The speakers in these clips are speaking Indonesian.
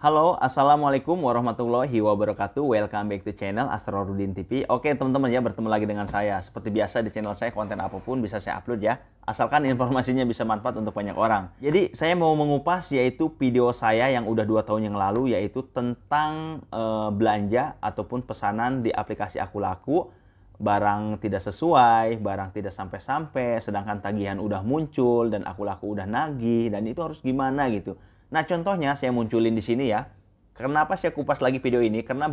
Halo, Assalamualaikum warahmatullahi wabarakatuh. Welcome back to channel Asrorudin TV. Oke teman-teman ya, bertemu lagi dengan saya. Seperti biasa di channel saya, konten apapun bisa saya upload ya. Asalkan informasinya bisa manfaat untuk banyak orang. Jadi saya mau mengupas yaitu video saya yang udah 2 tahun yang lalu, yaitu tentang belanja ataupun pesanan di aplikasi Aku Laku. Barang tidak sesuai, barang tidak sampai-sampai, sedangkan tagihan udah muncul dan Aku Laku udah nagih, dan itu harus gimana gitu. Nah, contohnya saya munculin di sini ya. Kenapa saya kupas lagi video ini? Karena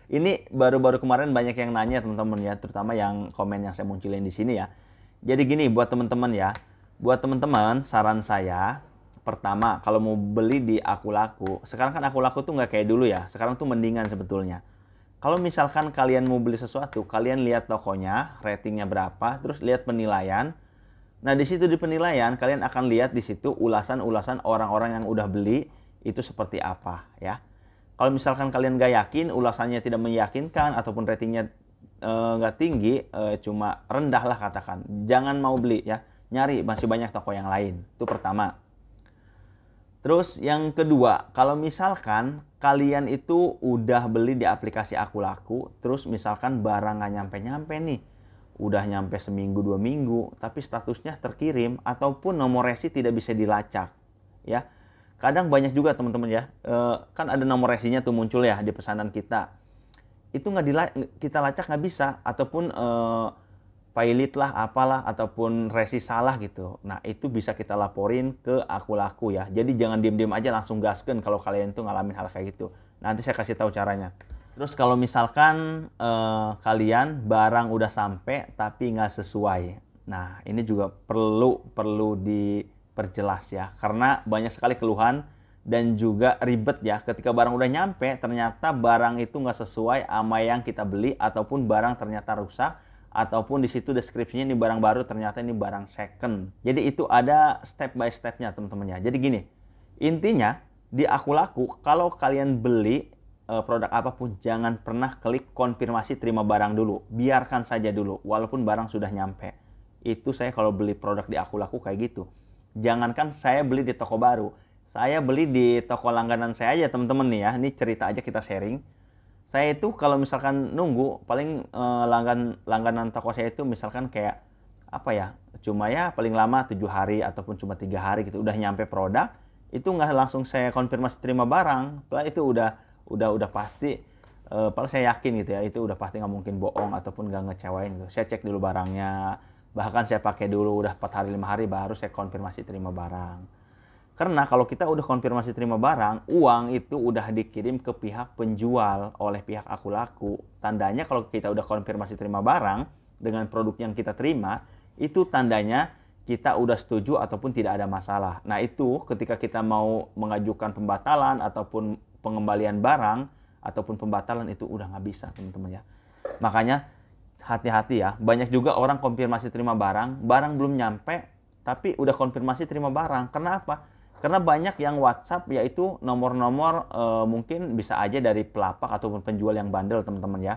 ini baru-baru kemarin banyak yang nanya teman-teman ya, terutama yang komen yang saya munculin di sini ya. Jadi gini buat teman-teman ya. Buat teman-teman, saran saya pertama kalau mau beli di Aku Laku, sekarang kan Aku Laku tuh nggak kayak dulu ya. Sekarang tuh mendingan sebetulnya. Kalau misalkan kalian mau beli sesuatu, kalian lihat tokonya, ratingnya berapa, terus lihat penilaian. Nah, di situ di penilaian kalian akan lihat di situ ulasan-ulasan orang-orang yang udah beli itu seperti apa ya. Kalau misalkan kalian gak yakin, ulasannya tidak meyakinkan ataupun ratingnya nggak tinggi, cuma rendah lah katakan, jangan mau beli ya. Nyari masih banyak toko yang lain. Itu pertama. Terus yang kedua, kalau misalkan kalian itu udah beli di aplikasi Aku Laku, terus misalkan barang nggak nyampe-nyampe nih, udah nyampe seminggu 2 minggu, tapi statusnya terkirim ataupun nomor resi tidak bisa dilacak, ya. Kadang banyak juga teman-teman ya, kan ada nomor resinya tuh muncul ya di pesanan kita. Itu kita lacak nggak bisa, ataupun pilot lah, apalah, ataupun resi salah gitu. Nah, itu bisa kita laporin ke Aku Laku ya. Jadi jangan diem-diem aja langsung gasken kalau kalian tuh ngalamin hal kayak gitu. Nanti saya kasih tahu caranya. Terus kalau misalkan kalian barang udah sampai tapi nggak sesuai. Nah, ini juga perlu diperjelas ya. Karena banyak sekali keluhan dan juga ribet ya. Ketika barang udah nyampe, ternyata barang itu nggak sesuai sama yang kita beli, ataupun barang ternyata rusak, ataupun di situ deskripsinya ini barang baru, ternyata ini barang second. Jadi itu ada step by stepnya teman-teman ya. Jadi gini, intinya di Aku Laku kalau kalian beli produk apapun, jangan pernah klik konfirmasi terima barang dulu. Biarkan saja dulu walaupun barang sudah nyampe. Itu saya kalau beli produk di Aku Laku kayak gitu. Jangankan saya beli di toko baru, saya beli di toko langganan saya aja teman-teman nih ya. Ini cerita aja, kita sharing. Saya itu kalau misalkan nunggu paling langganan toko saya itu misalkan kayak apa ya, cuma ya paling lama 7 hari ataupun cuma 3 hari gitu udah nyampe produk, itu nggak langsung saya konfirmasi terima barang. Setelah itu udah pasti, paling saya yakin gitu ya, itu udah pasti nggak mungkin bohong ataupun nggak ngecewain gitu. Saya cek dulu barangnya, bahkan saya pakai dulu udah 4 hari 5 hari baru saya konfirmasi terima barang. Karena kalau kita udah konfirmasi terima barang, uang itu udah dikirim ke pihak penjual oleh pihak Aku Laku. Tandanya kalau kita udah konfirmasi terima barang dengan produk yang kita terima, itu tandanya kita udah setuju ataupun tidak ada masalah. Nah, itu ketika kita mau mengajukan pembatalan ataupun pengembalian barang ataupun pembatalan, itu udah nggak bisa teman-teman ya. Makanya hati-hati ya. Banyak juga orang konfirmasi terima barang, barang belum nyampe tapi udah konfirmasi terima barang. Kenapa? Karena banyak yang WhatsApp yaitu nomor-nomor mungkin bisa aja dari pelapak ataupun penjual yang bandel teman-teman ya.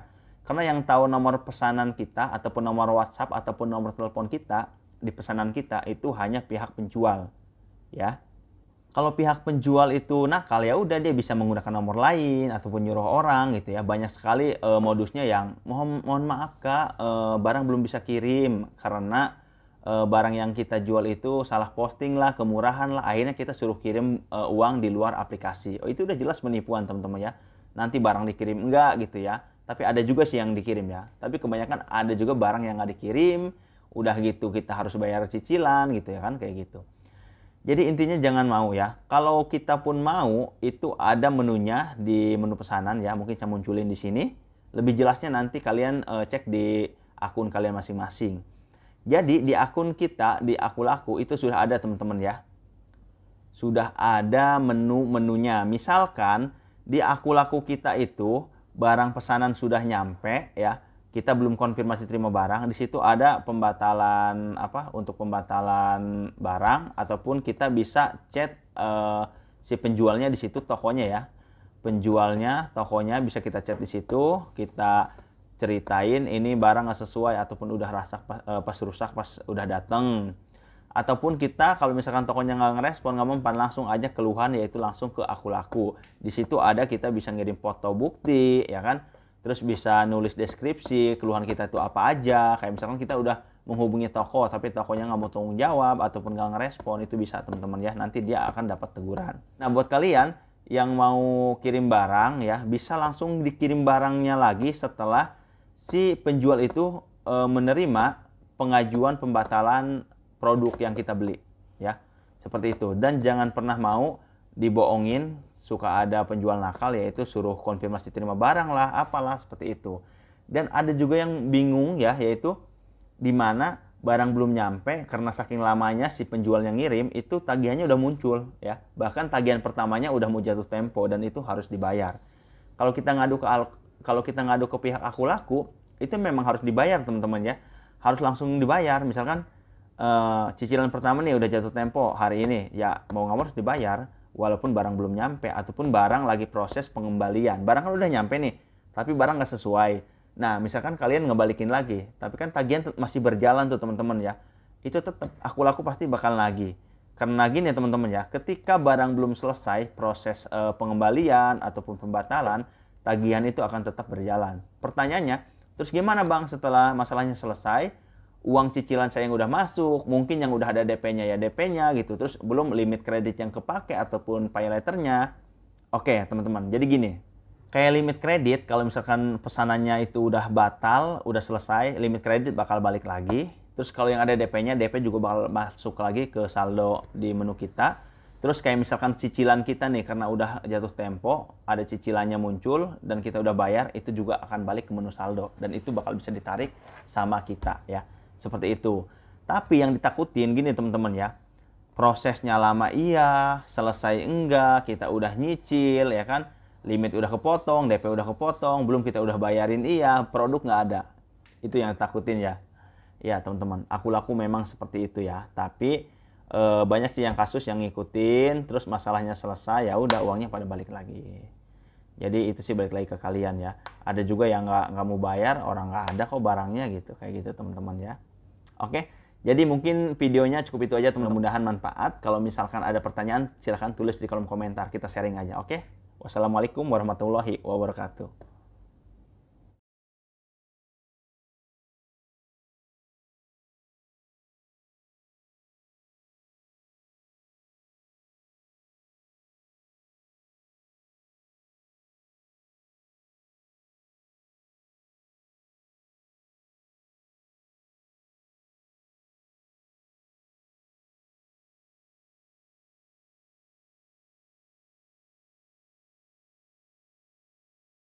Karena yang tahu nomor pesanan kita ataupun nomor WhatsApp ataupun nomor telepon kita di pesanan kita itu hanya pihak penjual ya. Kalau pihak penjual itu nakal, ya udah dia bisa menggunakan nomor lain ataupun nyuruh orang gitu ya. Banyak sekali modusnya yang mohon maaf Kak, barang belum bisa kirim karena barang yang kita jual itu salah posting lah, kemurahan lah, akhirnya kita suruh kirim uang di luar aplikasi. Oh, itu udah jelas penipuan teman-teman ya. Nanti barang dikirim enggak gitu ya. Tapi ada juga sih yang dikirim ya. Tapi kebanyakan ada juga barang yang nggak dikirim, udah gitu kita harus bayar cicilan gitu ya kan, kayak gitu. Jadi intinya jangan mau ya. Kalau kita pun mau, itu ada menunya di menu pesanan ya. Mungkin saya munculin di sini. Lebih jelasnya nanti kalian cek di akun kalian masing-masing. Jadi di akun kita, di Aku Laku itu sudah ada teman-teman ya. Sudah ada menu-menunya. Misalkan di Aku Laku kita itu barang pesanan sudah nyampe ya. Kita belum konfirmasi terima barang, di situ ada pembatalan untuk pembatalan barang, ataupun kita bisa chat si penjualnya di situ, tokonya ya. Penjualnya, tokonya bisa kita chat di situ, kita ceritain ini barang nggak sesuai ataupun udah rusak pas udah dateng. Ataupun kita kalau misalkan tokonya nggak ngerespon, nggak mempan, langsung aja keluhan, yaitu langsung ke Aku Laku. Di situ ada kita bisa ngirim foto bukti, ya kan? Terus bisa nulis deskripsi, keluhan kita itu apa aja. Kayak misalkan kita udah menghubungi toko, tapi tokonya nggak mau tanggung jawab, ataupun nggak ngerespon, itu bisa teman-teman ya. Nanti dia akan dapat teguran. Nah, buat kalian yang mau kirim barang ya, bisa langsung dikirim barangnya lagi setelah si penjual itu menerima pengajuan pembatalan produk yang kita beli ya, seperti itu. Dan jangan pernah mau dibohongin, suka ada penjual nakal yaitu suruh konfirmasi terima barang lah, apalah seperti itu. Dan ada juga yang bingung ya, yaitu di mana barang belum nyampe karena saking lamanya si penjual yang ngirim itu tagihannya udah muncul ya, bahkan tagihan pertamanya udah mau jatuh tempo dan itu harus dibayar. Kalau kita ngadu ke pihak Aku Laku, itu memang harus dibayar teman-teman ya, harus langsung dibayar. Misalkan cicilan pertama nih udah jatuh tempo hari ini, ya mau nggak mau harus dibayar walaupun barang belum nyampe, ataupun barang lagi proses pengembalian. Barang kan udah nyampe nih tapi barang nggak sesuai. Nah misalkan kalian ngebalikin lagi tapi kan tagihan masih berjalan tuh teman-teman ya, itu tetap Aku Laku pasti bakal nagih. Karena gini ya teman-teman ya, ketika barang belum selesai proses pengembalian ataupun pembatalan, tagihan itu akan tetap berjalan. Pertanyaannya, terus gimana bang setelah masalahnya selesai, uang cicilan saya yang udah masuk, mungkin yang udah ada DP-nya ya DP-nya gitu, terus belum limit kredit yang kepake ataupun pay later-nya. Oke teman-teman, jadi gini, kayak limit kredit, kalau misalkan pesanannya itu udah batal, udah selesai, limit kredit bakal balik lagi. Terus kalau yang ada DP-nya, DP juga bakal masuk lagi ke saldo di menu kita. Terus kayak misalkan cicilan kita nih, karena udah jatuh tempo, ada cicilannya muncul dan kita udah bayar, itu juga akan balik ke menu saldo. Dan itu bakal bisa ditarik sama kita ya. Seperti itu. Tapi yang ditakutin gini teman-teman ya, prosesnya lama iya, selesai enggak, kita udah nyicil ya kan, limit udah kepotong, DP udah kepotong, belum kita udah bayarin iya, produk nggak ada. Itu yang ditakutin ya. Ya teman-teman, Aku Laku memang seperti itu ya. Tapi banyak sih yang kasus yang ngikutin, terus masalahnya selesai, ya udah uangnya pada balik lagi. Jadi itu sih balik lagi ke kalian ya. Ada juga yang nggak mau bayar, orang nggak ada kok barangnya gitu, kayak gitu teman-teman ya. Oke, jadi mungkin videonya cukup itu aja teman-teman. Mudah-mudahan manfaat. Kalau misalkan ada pertanyaan, silahkan tulis di kolom komentar, kita sharing aja. Oke, wassalamualaikum warahmatullahi wabarakatuh.